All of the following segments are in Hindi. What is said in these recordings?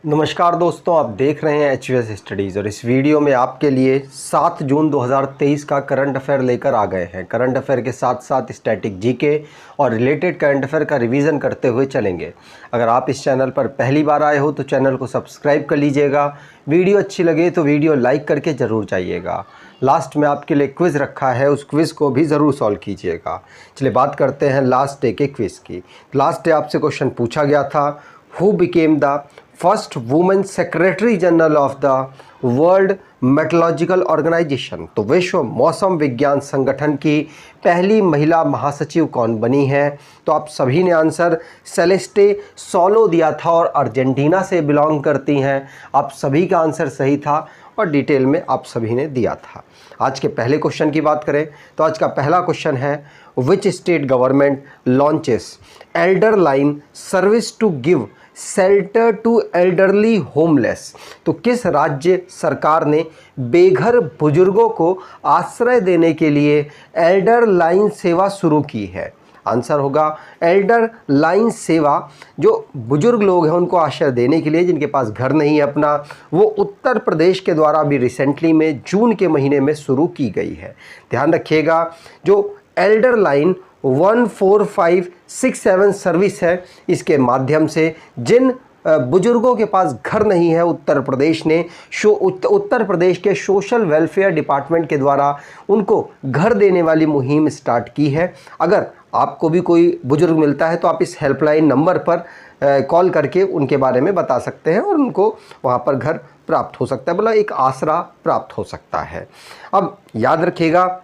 नमस्कार दोस्तों, आप देख रहे हैं HVS स्टडीज़ और इस वीडियो में आपके लिए 7 जून 2023 का करंट अफेयर लेकर आ गए हैं। करंट अफेयर के साथ साथ स्टैटिक जीके और रिलेटेड करंट अफेयर का रिवीजन करते हुए चलेंगे। अगर आप इस चैनल पर पहली बार आए हो तो चैनल को सब्सक्राइब कर लीजिएगा। वीडियो अच्छी लगे तो वीडियो लाइक करके ज़रूर जाइएगा। लास्ट में आपके लिए क्विज़ रखा है, उस क्विज़ को भी ज़रूर सॉल्व कीजिएगा। चलिए बात करते हैं लास्ट डे के क्विज़ की। लास्ट डे आपसे क्वेश्चन पूछा गया था, who became the first women secretary general of the world metrological organisation. तो विश्व मौसम विज्ञान संगठन की पहली महिला महासचिव कौन बनी है? तो आप सभी ने आंसर सेलेस्टे सोलो दिया था और अर्जेंटीना से बिलोंग करती हैं। आप सभी का आंसर सही था और डिटेल में आप सभी ने दिया था। आज के पहले क्वेश्चन की बात करें तो आज का पहला क्वेश्चन है, which state government launches elder line service to give shelter to elderly homeless. तो किस राज्य सरकार ने बेघर बुजुर्गों को आश्रय देने के लिए एल्डर लाइन सेवा शुरू की है? आंसर होगा एल्डर लाइन सेवा। जो बुजुर्ग लोग हैं उनको आश्रय देने के लिए, जिनके पास घर नहीं है अपना, वो उत्तर प्रदेश के द्वारा भी रिसेंटली में जून के महीने में शुरू की गई है। ध्यान रखिएगा, जो एल्डर लाइन 14567 सर्विस है, इसके माध्यम से जिन बुजुर्गों के पास घर नहीं है, उत्तर प्रदेश ने उत्तर प्रदेश के सोशल वेलफेयर डिपार्टमेंट के द्वारा उनको घर देने वाली मुहिम स्टार्ट की है। अगर आपको भी कोई बुजुर्ग मिलता है तो आप इस हेल्पलाइन नंबर पर कॉल करके उनके बारे में बता सकते हैं और उनको वहाँ पर घर प्राप्त हो सकता है, मतलब एक आसरा प्राप्त हो सकता है। अब याद रखिएगा,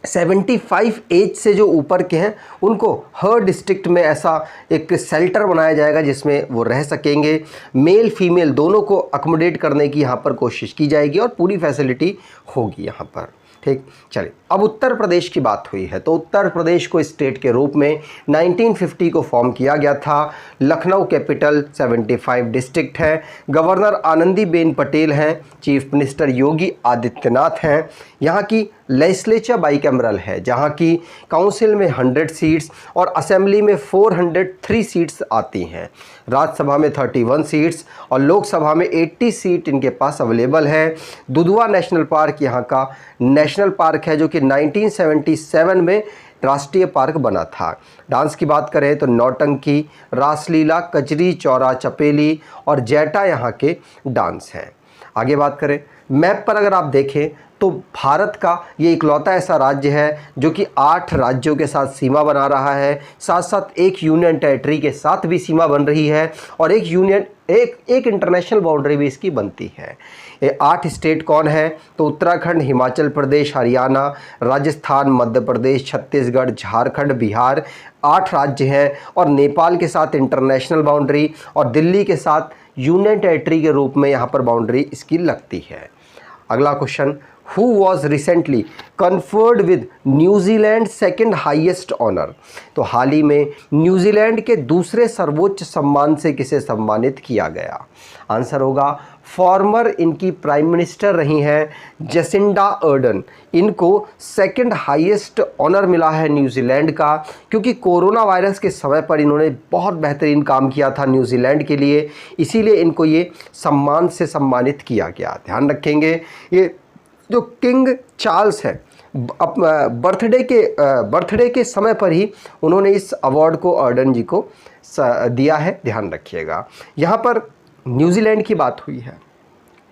75 एज से जो ऊपर के हैं उनको हर डिस्ट्रिक्ट में ऐसा एक शेल्टर बनाया जाएगा जिसमें वो रह सकेंगे। मेल फीमेल दोनों को अकोमोडेट करने की यहाँ पर कोशिश की जाएगी और पूरी फैसिलिटी होगी यहाँ पर। ठीक, चलिए अब उत्तर प्रदेश की बात हुई है तो उत्तर प्रदेश को स्टेट के रूप में 1950 को फॉर्म किया गया था। लखनऊ कैपिटल 75 डिस्ट्रिक्ट है। गवर्नर आनंदीबेन पटेल हैं, चीफ मिनिस्टर योगी आदित्यनाथ हैं। यहाँ की लेजिस्लेचर बाइकैमरल है, जहाँ की काउंसिल में 100 सीट्स और असेंबली में 403 सीट्स आती हैं। राज्यसभा में 31 सीट्स और लोकसभा में 80 सीट इनके पास अवेलेबल है। दुधवा नेशनल पार्क यहाँ का नेशनल पार्क है, जो कि 1977 में राष्ट्रीय पार्क बना था। डांस की बात करें तो नौटंकी, रासलीला, कजरी, चौरा चपेली और जैटा यहाँ के डांस हैं। आगे बात करें, मैप पर अगर आप देखें तो भारत का ये इकलौता ऐसा राज्य है जो कि 8 राज्यों के साथ सीमा बना रहा है, साथ साथ एक यूनियन टेरिटरी के साथ भी सीमा बन रही है और एक इंटरनेशनल बाउंड्री भी इसकी बनती है। ये 8 स्टेट कौन है? तो उत्तराखंड, हिमाचल प्रदेश, हरियाणा, राजस्थान, मध्य प्रदेश, छत्तीसगढ़, झारखंड, बिहार 8 राज्य हैं और नेपाल के साथ इंटरनेशनल बाउंड्री और दिल्ली के साथ यूनियन टेरिटरी के रूप में यहाँ पर बाउंड्री इसकी लगती है। अगला question, Who was recently conferred with New Zealand second highest honour. तो हाल ही में न्यूजीलैंड के दूसरे सर्वोच्च सम्मान से किसे सम्मानित किया गया? आंसर होगा फॉर्मर इनकी प्राइम मिनिस्टर रही हैं जसिंडा अर्डन। इनको सेकेंड हाईएस्ट ऑनर मिला है न्यूजीलैंड का, क्योंकि कोरोना वायरस के समय पर इन्होंने बहुत बेहतरीन काम किया था न्यूजीलैंड के लिए, इसीलिए इनको ये सम्मान से सम्मानित किया गया। ध्यान रखेंगे, ये जो किंग चार्ल्स है बर्थडे के समय पर ही उन्होंने इस अवार्ड को अर्डन जी को दिया है। ध्यान रखिएगा, यहाँ पर न्यूजीलैंड की बात हुई है।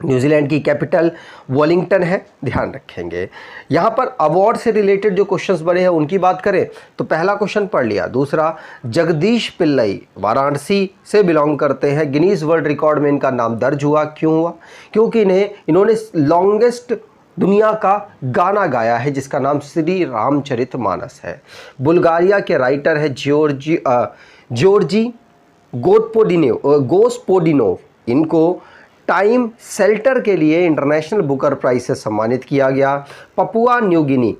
न्यूजीलैंड की कैपिटल वेलिंगटन है, ध्यान रखेंगे। यहाँ पर अवार्ड से रिलेटेड जो क्वेश्चंस बने हैं उनकी बात करें तो पहला क्वेश्चन पढ़ लिया। दूसरा, जगदीश पिल्लई वाराणसी से बिलोंग करते हैं, गिनीज वर्ल्ड रिकॉर्ड में इनका नाम दर्ज हुआ। क्यों हुआ? क्योंकि इन्होंने लॉन्गेस्ट दुनिया का गाना गाया है जिसका नाम श्री रामचरितमानस है। बुल्गारिया के राइटर है जॉर्जी गोस्पोडिनोव। इनको टाइम शेल्टर के लिए इंटरनेशनल बुकर प्राइज से सम्मानित किया गया। पपुआ न्यू गिनी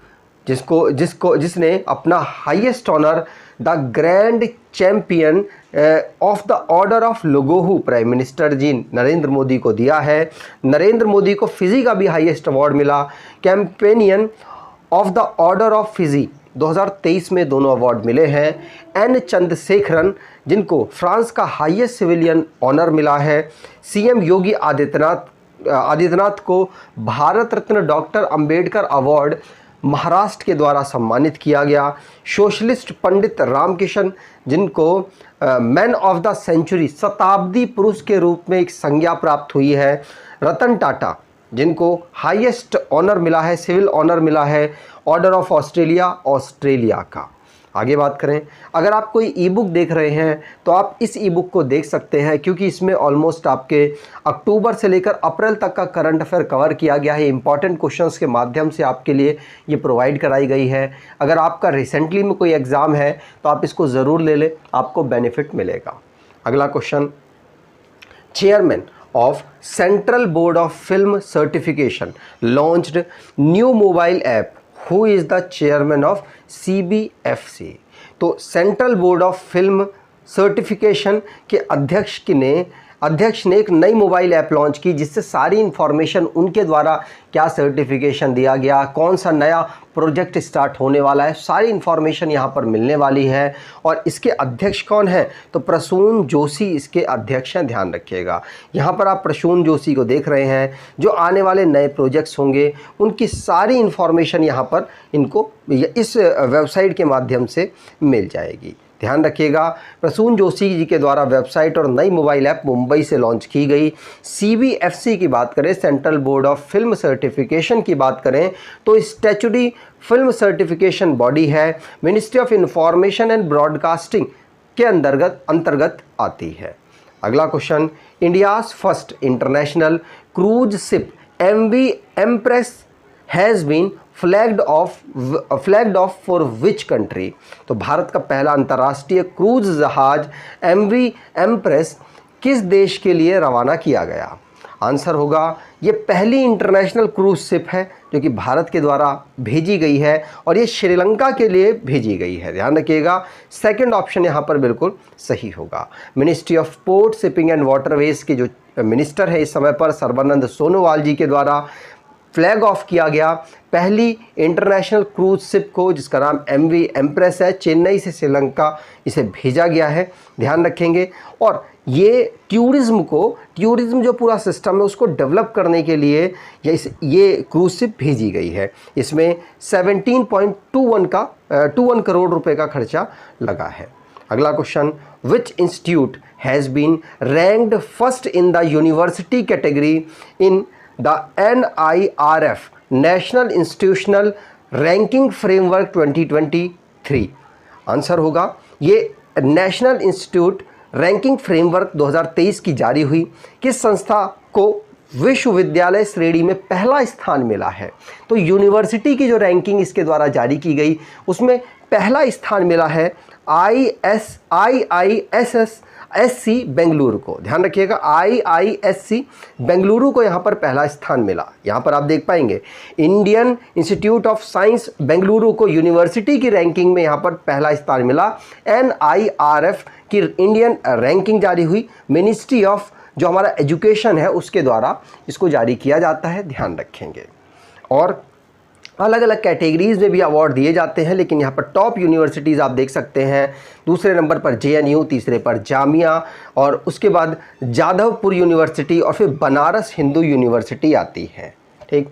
जिसने अपना highest honour the grand champion of the order of Logohu prime minister ji Narendra Modi को दिया है। नरेंद्र मोदी को फिजी का भी हाईएस्ट अवार्ड मिला, companion of the order of Fiji 2023 में दोनों अवार्ड मिले हैं। एन चंद्रशेखरन, जिनको फ्रांस का हाईएस्ट सिविलियन ऑनर मिला है। सीएम योगी आदित्यनाथ को भारत रत्न डॉक्टर अंबेडकर अवार्ड महाराष्ट्र के द्वारा सम्मानित किया गया। सोशलिस्ट पंडित रामकिशन, जिनको मैन ऑफ द सेंचुरी शताब्दी पुरुष के रूप में एक संज्ञा प्राप्त हुई है। रतन टाटा, जिनको हाईएस्ट ऑनर मिला है, सिविल ऑनर मिला है, ऑर्डर ऑफ ऑस्ट्रेलिया का। आगे बात करें, अगर आप कोई ई बुक देख रहे हैं तो आप इस ई बुक को देख सकते हैं, क्योंकि इसमें ऑलमोस्ट आपके अक्टूबर से लेकर अप्रैल तक का करंट अफेयर कवर किया गया है। इंपॉर्टेंट क्वेश्चंस के माध्यम से आपके लिए ये प्रोवाइड कराई गई है। अगर आपका रिसेंटली में कोई एग्ज़ाम है तो आप इसको ज़रूर ले लें, आपको बेनिफिट मिलेगा। अगला question, chairman of Central Board of Film Certification launched new mobile app. Who is the chairman of CBFC? तो central board of film certification के अध्यक्ष ने एक नई मोबाइल ऐप लॉन्च की, जिससे सारी इन्फॉर्मेशन उनके द्वारा क्या सर्टिफिकेशन दिया गया, कौन सा नया प्रोजेक्ट स्टार्ट होने वाला है, सारी इन्फॉर्मेशन यहाँ पर मिलने वाली है। और इसके अध्यक्ष कौन है? तो प्रसून जोशी इसके अध्यक्ष हैं, ध्यान रखिएगा। यहाँ पर आप प्रसून जोशी को देख रहे हैं, जो आने वाले नए प्रोजेक्ट्स होंगे उनकी सारी इन्फॉर्मेशन यहाँ पर इनको इस वेबसाइट के माध्यम से मिल जाएगी। ध्यान रखिएगा, प्रसून जोशी जी के द्वारा वेबसाइट और नई मोबाइल ऐप मुंबई से लॉन्च की गई। CBFC की बात करें, central board of film certification की बात करें तो स्टैट्यूटरी फिल्म सर्टिफिकेशन बॉडी है, ministry of information and broadcasting के अंतर्गत आती है। अगला question, India's first international cruise ship MV Empress has been flagged off for which country? तो भारत का पहला अंतर्राष्ट्रीय क्रूज जहाज MV एम्प्रेस किस देश के लिए रवाना किया गया? आंसर होगा, ये पहली इंटरनेशनल क्रूज शिप है जो कि भारत के द्वारा भेजी गई है और ये श्रीलंका के लिए भेजी गई है। ध्यान रखिएगा, सेकंड ऑप्शन यहाँ पर बिल्कुल सही होगा। Ministry of port, shipping and waterways के जो मिनिस्टर है इस समय पर, सर्बानंद सोनोवाल जी के द्वारा फ्लैग ऑफ किया गया पहली इंटरनेशनल क्रूज शिप को, जिसका नाम MV एम्प्रेस है। चेन्नई से श्रीलंका इसे भेजा गया है, ध्यान रखेंगे। और ये टूरिज्म जो पूरा सिस्टम है उसको डेवलप करने के लिए ये क्रूज शिप भेजी गई है। इसमें 17.21 करोड़ रुपए का खर्चा लगा है। अगला question, which institute has been ranked first in the university category in the NIRF national institutional ranking framework 2023? Answer होगा, ये नेशनल इंस्टीट्यूट रैंकिंग फ्रेमवर्क 2023 की जारी हुई। किस संस्था को विश्वविद्यालय श्रेणी में पहला स्थान मिला है? तो यूनिवर्सिटी की जो रैंकिंग इसके द्वारा जारी की गई उसमें पहला स्थान मिला है IISC बेंगलुरु को। ध्यान रखिएगा, IISC बेंगलुरु को यहाँ पर पहला स्थान मिला। यहाँ पर आप देख पाएंगे Indian institute of science Bengaluru को यूनिवर्सिटी की रैंकिंग में यहाँ पर पहला स्थान मिला। NIRF की इंडियन रैंकिंग जारी हुई, मिनिस्ट्री ऑफ जो हमारा एजुकेशन है उसके द्वारा इसको जारी किया जाता है, ध्यान रखेंगे। और अलग अलग कैटेगरीज़ में भी अवार्ड दिए जाते हैं, लेकिन यहाँ पर टॉप यूनिवर्सिटीज़ आप देख सकते हैं। दूसरे नंबर पर JNU, तीसरे पर जामिया और उसके बाद जादवपुर यूनिवर्सिटी और फिर बनारस हिंदू यूनिवर्सिटी आती है। ठीक,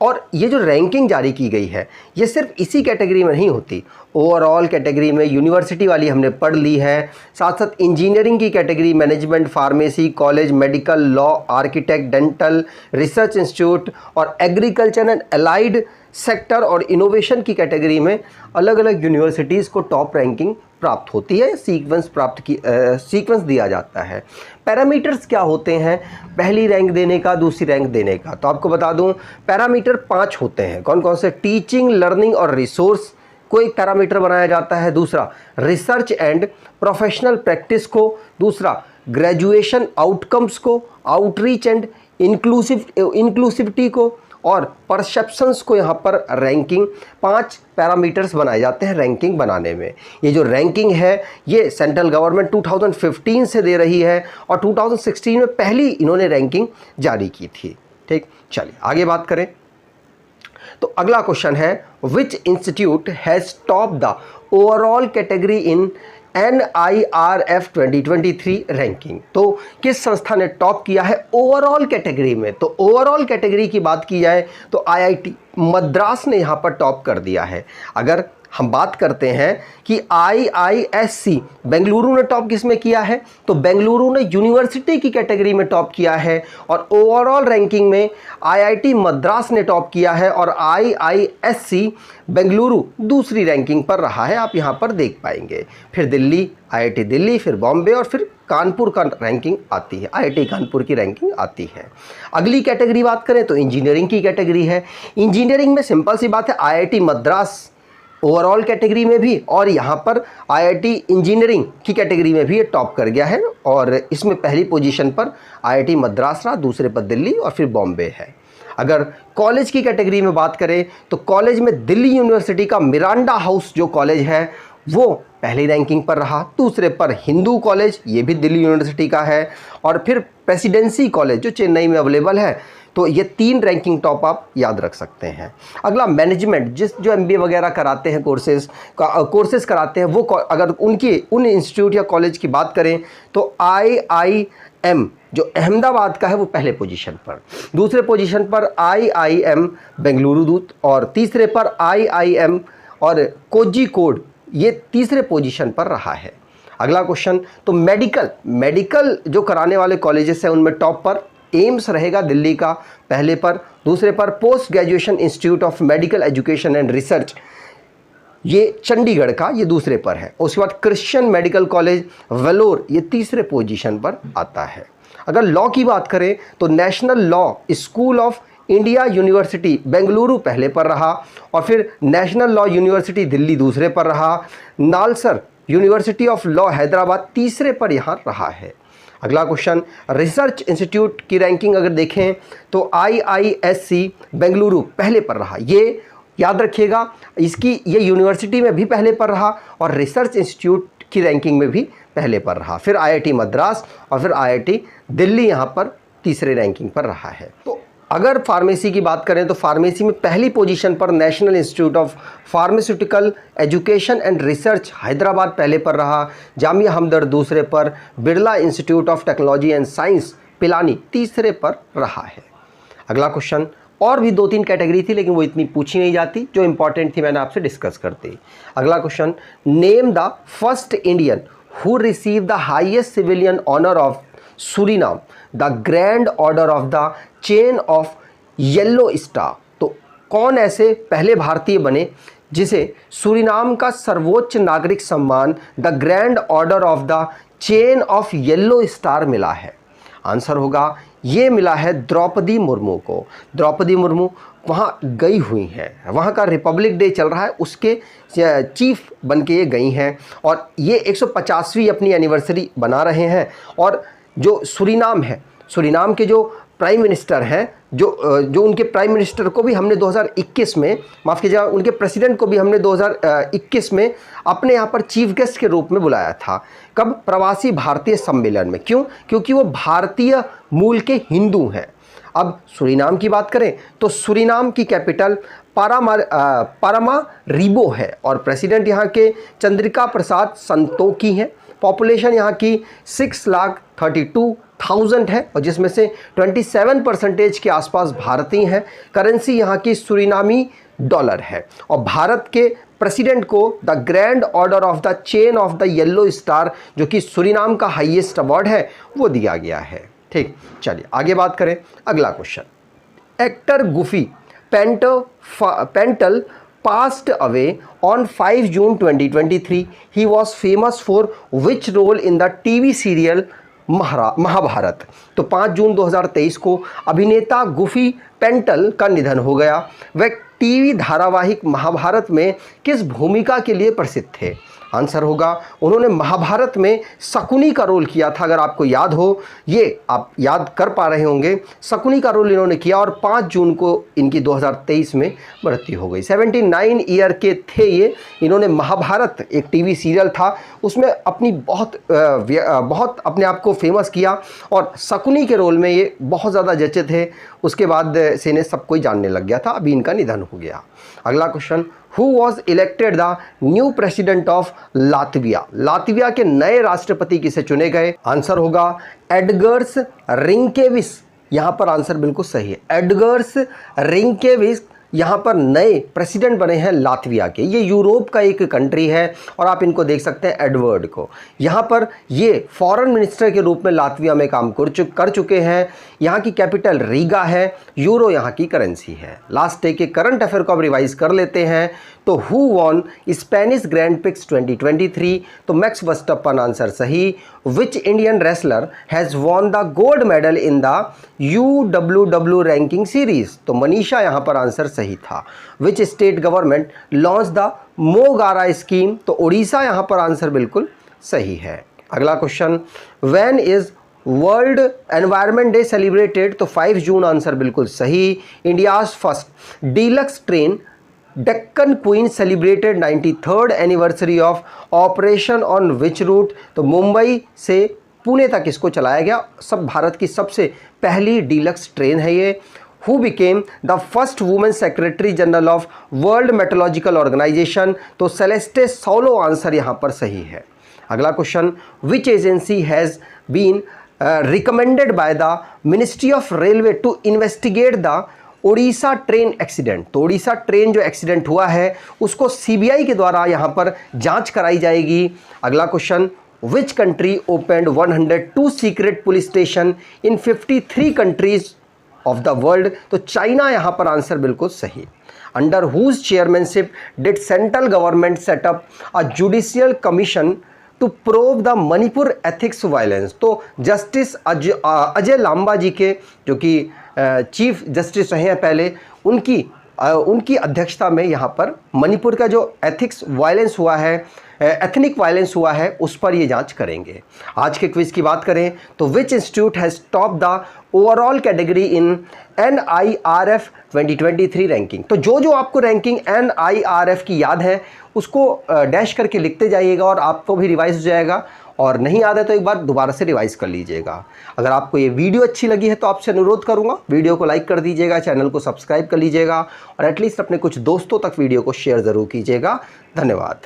और ये जो रैंकिंग जारी की गई है ये सिर्फ इसी कैटेगरी में नहीं होती, ओवरऑल कैटेगरी में यूनिवर्सिटी वाली हमने पढ़ ली है, साथ साथ इंजीनियरिंग की category, management, pharmacy, college, medical, law, architect, dental, research institute और एग्रीकल्चर एंड अलाइड सेक्टर और इनोवेशन की कैटेगरी में अलग अलग यूनिवर्सिटीज़ को टॉप रैंकिंग प्राप्त होती है, सीक्वेंस दिया जाता है। पैरामीटर्स क्या होते हैं पहली रैंक देने का, दूसरी रैंक देने का? तो आपको बता दूं, पैरामीटर 5 होते हैं। कौन कौन से? टीचिंग, लर्निंग और रिसोर्स को एक पैरामीटर बनाया जाता है, दूसरा रिसर्च एंड प्रोफेशनल प्रैक्टिस को, दूसरा ग्रेजुएशन आउटकम्स को, आउटरीच एंड इंक्लूसिविटी को और परसेप्शंस को। यहाँ पर रैंकिंग 5 पैरामीटर्स बनाए जाते हैं रैंकिंग बनाने में। ये जो रैंकिंग है ये सेंट्रल गवर्नमेंट 2015 से दे रही है और 2016 में पहली इन्होंने रैंकिंग जारी की थी। ठीक, चलिए आगे बात करें। तो अगला क्वेश्चन है, विच institute has top the overall category in NIRF 2023 ranking. तो किस संस्था ने टॉप किया है ओवरऑल कैटेगरी में? तो ओवरऑल कैटेगरी की बात की जाए तो IIT मद्रास ने यहाँ पर टॉप कर दिया है। अगर हम बात करते हैं कि IISc बेंगलुरु ने टॉप किस में किया है, तो बेंगलुरु ने यूनिवर्सिटी की कैटेगरी में टॉप किया है, और ओवरऑल रैंकिंग में IIT मद्रास ने टॉप किया है, और IISc बेंगलुरु दूसरी रैंकिंग पर रहा है, आप यहाँ पर देख पाएंगे। फिर दिल्ली, IIT दिल्ली, फिर बॉम्बे, और फिर कानपुर का रैंकिंग आती है, IIT कानपुर की रैंकिंग आती है। अगली कैटेगरी बात करें तो इंजीनियरिंग की कैटेगरी है। इंजीनियरिंग में सिंपल सी बात है, IIT मद्रास ओवरऑल कैटेगरी में भी, और यहाँ पर IIT इंजीनियरिंग की कैटेगरी में भी ये टॉप कर गया है, और इसमें पहली पोजीशन पर IIT मद्रास रहा, दूसरे पर दिल्ली, और फिर बॉम्बे है। अगर कॉलेज की कैटेगरी में बात करें तो कॉलेज में दिल्ली यूनिवर्सिटी का मिरांडा हाउस जो कॉलेज है वो पहली रैंकिंग पर रहा, दूसरे पर हिंदू कॉलेज, ये भी दिल्ली यूनिवर्सिटी का है, और फिर प्रेसिडेंसी कॉलेज जो चेन्नई में अवेलेबल है। तो ये 3 रैंकिंग टॉप आप याद रख सकते हैं। अगला मैनेजमेंट, जो MBA वगैरह कराते हैं, कोर्सेज कराते हैं, वो अगर उन इंस्टीट्यूट या कॉलेज की बात करें तो IIM जो अहमदाबाद का है वो पहले पोजीशन पर, दूसरे पोजीशन पर IIM बेंगलुरु, और तीसरे पर IIM और कोझिकोड, ये तीसरे पोजीशन पर रहा है। अगला क्वेश्चन, तो मेडिकल जो कराने वाले कॉलेजेस हैं उनमें टॉप पर एम्स रहेगा दिल्ली का पहले पर, दूसरे पर post graduation institute of medical education and research, ये चंडीगढ़ का, ये दूसरे पर है। उसके बाद क्रिश्चियन मेडिकल कॉलेज वेलोर, ये तीसरे पोजीशन पर आता है। अगर लॉ की बात करें तो national law school of India university Bengaluru पहले पर रहा, और फिर नेशनल लॉ यूनिवर्सिटी दिल्ली दूसरे पर रहा, NALSAR university of law Hyderabad तीसरे पर यहाँ रहा है। अगला क्वेश्चन, रिसर्च इंस्टीट्यूट की रैंकिंग अगर देखें तो IISc बेंगलुरु पहले पर रहा, ये याद रखिएगा, ये यूनिवर्सिटी में भी पहले पर रहा, और रिसर्च इंस्टीट्यूट की रैंकिंग में भी पहले पर रहा। फिर IIT मद्रास, और फिर IIT दिल्ली यहाँ पर तीसरे रैंकिंग पर रहा है। तो अगर फार्मेसी की बात करें तो फार्मेसी में पहली पोजीशन पर national institute of pharmaceutical education and research Hyderabad पहले पर रहा, जामिया हमदर्द दूसरे पर, Birla institute of technology and science Pilani तीसरे पर रहा है। अगला क्वेश्चन, और भी 2-3 कैटेगरी थी लेकिन वो इतनी पूछी नहीं जाती, जो इंपॉर्टेंट थी मैंने आपसे डिस्कस कर दी। अगला question, name the first Indian who receive the highest civilian honour of Suriname the grand order of the chain of yellow star. तो कौन ऐसे पहले भारतीय बने जिसे सूरीनाम का सर्वोच्च नागरिक सम्मान the grand order of the chain of yellow star मिला है? आंसर होगा, ये मिला है द्रौपदी मुर्मू को। द्रौपदी मुर्मू वहाँ गई हुई हैं, वहाँ का रिपब्लिक डे चल रहा है, उसके चीफ बन के ये गई हैं, और ये 150वीं अपनी एनिवर्सरी बना रहे हैं। और जो सूरीनाम है, सूरीनाम के जो प्राइम मिनिस्टर हैं, जो उनके प्राइम मिनिस्टर को भी हमने 2021 में, माफ़ कीजिएगा, उनके प्रेसिडेंट को भी हमने 2021 में अपने यहाँ पर चीफ गेस्ट के रूप में बुलाया था। कब? प्रवासी भारतीय सम्मेलन में। क्यों? क्योंकि वो भारतीय मूल के हिंदू हैं। अब सूरीनाम की बात करें तो सूरीनाम की कैपिटल पारामारीबो है, और प्रेसिडेंट यहाँ के चंद्रिका प्रसाद संतोखी हैं। पॉपुलेशन यहाँ की 6,32,000 है, और जिसमें से 27% के आसपास भारतीय हैं। करेंसी यहाँ की सूरीनामी डॉलर है, और भारत के प्रेसिडेंट को the grand order of the chain of the yellow star, जो कि सूरीनाम का हाईएस्ट अवार्ड है, वो दिया गया है। ठीक, चलिए आगे बात करें। अगला question, actor Guffi Paintal passed away on 5 June 2023. He was famous for which role in the TV serial Mahabharat? तो 5 जून 2023 को अभिनेता गुफी पेंटल का निधन हो गया। वह टीवी धारावाहिक महाभारत में किस भूमिका के लिए प्रसिद्ध थे? आंसर होगा उन्होंने महाभारत में शकुनी का रोल किया था। अगर आपको याद हो, ये आप याद कर पा रहे होंगे, शकुनी का रोल इन्होंने किया और 5 जून को इनकी 2023 में मृत्यु हो गई। 79 ईयर के थे ये। इन्होंने महाभारत एक टीवी सीरियल था, उसमें अपनी बहुत अपने आप को फेमस किया और शकुनी के रोल में ये बहुत ज़्यादा जचे थे। उसके बाद से इन्हें सब कोई जानने लग गया था। अभी इनका निधन हो गया। अगला question, who was elected the new president of Latvia? Latvia के नए राष्ट्रपति किसे चुने गए? आंसर होगा एडगर्स रिंकेविच। यहां पर आंसर बिल्कुल सही है, एडगर्स रिंकेविच यहाँ पर नए प्रेसिडेंट बने हैं लातविया के। ये यूरोप का एक कंट्री है और आप इनको देख सकते हैं एडवर्ड को। यहाँ पर ये फॉरेन मिनिस्टर के रूप में लातविया में काम कर चुके हैं। यहाँ की कैपिटल रीगा है, यूरो यहाँ की करेंसी है। लास्ट डे के करंट अफेयर को अब रिवाइज कर लेते हैं। तो who won Spanish Grand Prix 2023? तो मैक्स वर्स्टैपेन आंसर सही। Which Indian wrestler has won the gold medal in the UWW ranking series? तो मनीषा यहाँ पर आंसर सही था। Which state government launch the Mo Ghara scheme? तो उड़ीसा यहाँ पर आंसर बिल्कुल सही है। अगला question, when is World Environment Day celebrated? तो 5 जून आंसर बिल्कुल सही। India's first deluxe train Deccan queen celebrated 93rd anniversary of operation on which route? तो मुंबई से पुणे तक इसको चलाया गया। सब भारत की सबसे पहली डीलक्स ट्रेन है ये। Who became the first women secretary general of world metrological organisation? तो सेलेस्टे सोलो आंसर यहाँ पर सही है। अगला question, which agency has been recommended by the ministry of railway to investigate the Odisha train accident? तो ओडिशा ट्रेन जो एक्सीडेंट हुआ है उसको CBI के द्वारा यहाँ पर जांच कराई जाएगी। अगला question, which country opened 102 secret police station in 53 countries of the world? तो चाइना यहाँ पर आंसर बिल्कुल सही। Under whose chairmanship did central government set up a judicial commission to probe the Manipur ethics violence? तो जस्टिस अजय लांबा जी के, जो कि चीफ जस्टिस रहे हैं पहले, उनकी अध्यक्षता में यहाँ पर मणिपुर का जो एथिक्स वायलेंस हुआ है, एथनिक वायलेंस हुआ है, उस पर ये जांच करेंगे। आज के क्विज की बात करें तो विच institute has top the overall category in NIRF 2023 ranking? तो जो आपको रैंकिंग NIRF की याद है उसको डैश करके लिखते जाइएगा और आपको भी रिवाइज हो जाएगा, और नहीं याद है तो एक बार दोबारा से रिवाइज कर लीजिएगा। अगर आपको ये वीडियो अच्छी लगी है तो आपसे अनुरोध करूंगा वीडियो को लाइक कर दीजिएगा, चैनल को सब्सक्राइब कर लीजिएगा और एटलीस्ट अपने कुछ दोस्तों तक वीडियो को शेयर ज़रूर कीजिएगा। धन्यवाद।